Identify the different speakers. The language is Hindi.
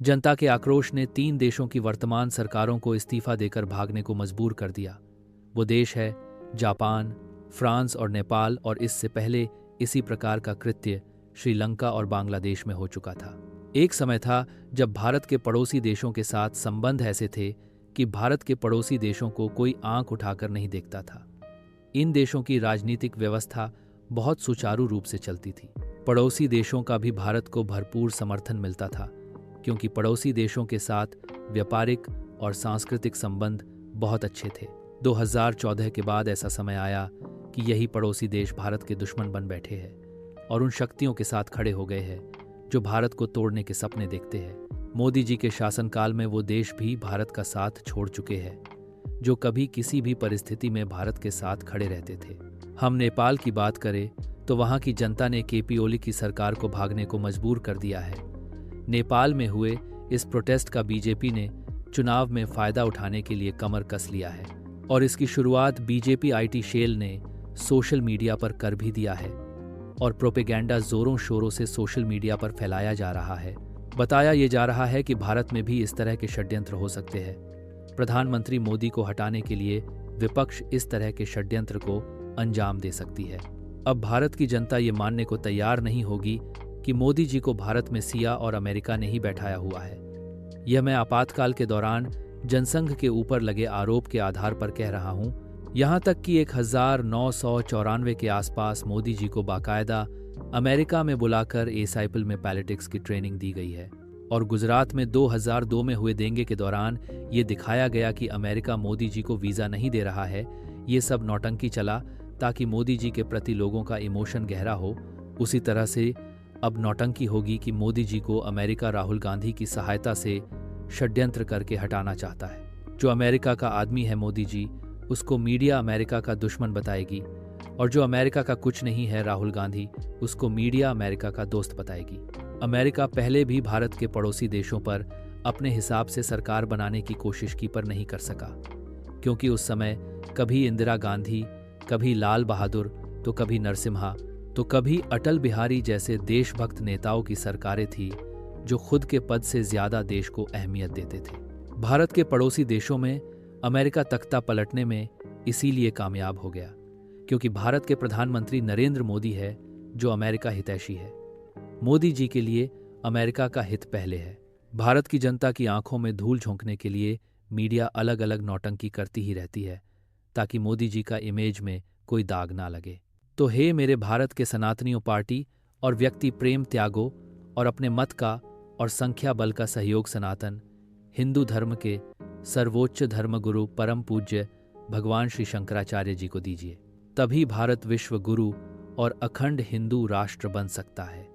Speaker 1: जनता के आक्रोश ने 3 देशों की वर्तमान सरकारों को इस्तीफा देकर भागने को मजबूर कर दिया। वो देश है जापान, फ्रांस और नेपाल, और इससे पहले इसी प्रकार का कृत्य श्रीलंका और बांग्लादेश में हो चुका था। एक समय था जब भारत के पड़ोसी देशों के साथ संबंध ऐसे थे कि भारत के पड़ोसी देशों को कोई आंख उठाकर नहीं देखता था। इन देशों की राजनीतिक व्यवस्था बहुत सुचारू रूप से चलती थी। पड़ोसी देशों का भी भारत को भरपूर समर्थन मिलता था, क्योंकि पड़ोसी देशों के साथ व्यापारिक और सांस्कृतिक संबंध बहुत अच्छे थे। 2014 के बाद ऐसा समय आया कि यही पड़ोसी देश भारत के दुश्मन बन बैठे हैं और उन शक्तियों के साथ खड़े हो गए हैं जो भारत को तोड़ने के सपने देखते हैं। मोदी जी के शासनकाल में वो देश भी भारत का साथ छोड़ चुके हैं, जो कभी किसी भी परिस्थिति में भारत के साथ खड़े रहते थे। हम नेपाल की बात करें तो वहाँ की जनता ने केपी ओली की सरकार को भागने को मजबूर कर दिया है। नेपाल में हुए इस प्रोटेस्ट का बीजेपी ने चुनाव में फायदा उठाने के लिए कमर कस लिया है, और इसकी शुरुआत बीजेपी आईटी शेल ने सोशल मीडिया पर कर भी दिया है, और प्रोपेगेंडा जोरों शोरों से सोशल मीडिया पर फैलाया जा रहा है। बताया ये जा रहा है कि भारत में भी इस तरह के षड्यंत्र हो सकते हैं। प्रधानमंत्री मोदी को हटाने के लिए विपक्ष इस तरह के षड्यंत्र को अंजाम दे सकती है। अब भारत की जनता ये मानने को तैयार नहीं होगी कि मोदी जी को भारत में सिया और अमेरिका ने ही बैठाया हुआ है। यह मैं आपातकाल के दौरान जनसंघ के ऊपर लगे आरोप के आधार पर कह रहा हूं। यहां तक कि 1994 के आसपास मोदी जी को बाकायदा अमेरिका में बुलाकर एसाइपल में पॉलिटिक्स की ट्रेनिंग दी गई है, और गुजरात में 2002 में हुए दंगे के दौरान ये दिखाया गया कि अमेरिका मोदी जी को वीज़ा नहीं दे रहा है। ये सब नौटंकी चला ताकि मोदी जी के प्रति लोगों का इमोशन गहरा हो। उसी तरह से अब नौटंकी होगी कि मोदी जी को अमेरिका राहुल गांधी की सहायता से षड्यंत्र करके हटाना चाहता है। जो अमेरिका का आदमी है मोदी जी, उसको मीडिया अमेरिका का दुश्मन बताएगी, और जो अमेरिका का कुछ नहीं है राहुल गांधी, उसको मीडिया अमेरिका का दोस्त बताएगी। अमेरिका पहले भी भारत के पड़ोसी देशों पर अपने हिसाब से सरकार बनाने की कोशिश की पर नहीं कर सका, क्योंकि उस समय कभी इंदिरा गांधी, कभी लाल बहादुर, तो कभी नरसिम्हा, तो कभी अटल बिहारी जैसे देशभक्त नेताओं की सरकारें थी जो खुद के पद से ज्यादा देश को अहमियत देते थे। भारत के पड़ोसी देशों में अमेरिका तख्ता पलटने में इसीलिए कामयाब हो गया क्योंकि भारत के प्रधानमंत्री नरेंद्र मोदी है जो अमेरिका हितैषी है। मोदी जी के लिए अमेरिका का हित पहले है। भारत की जनता की आंखों में धूल झोंकने के लिए मीडिया अलग अलग नौटंकी करती ही रहती है ताकि मोदी जी का इमेज में कोई दाग ना लगे। तो हे मेरे भारत के सनातनियों, पार्टी और व्यक्ति प्रेम त्यागो और अपने मत का और संख्या बल का सहयोग सनातन हिंदू धर्म के सर्वोच्च धर्मगुरु परम पूज्य भगवान श्री शंकराचार्य जी को दीजिए। तभी भारत विश्व गुरु और अखंड हिंदू राष्ट्र बन सकता है।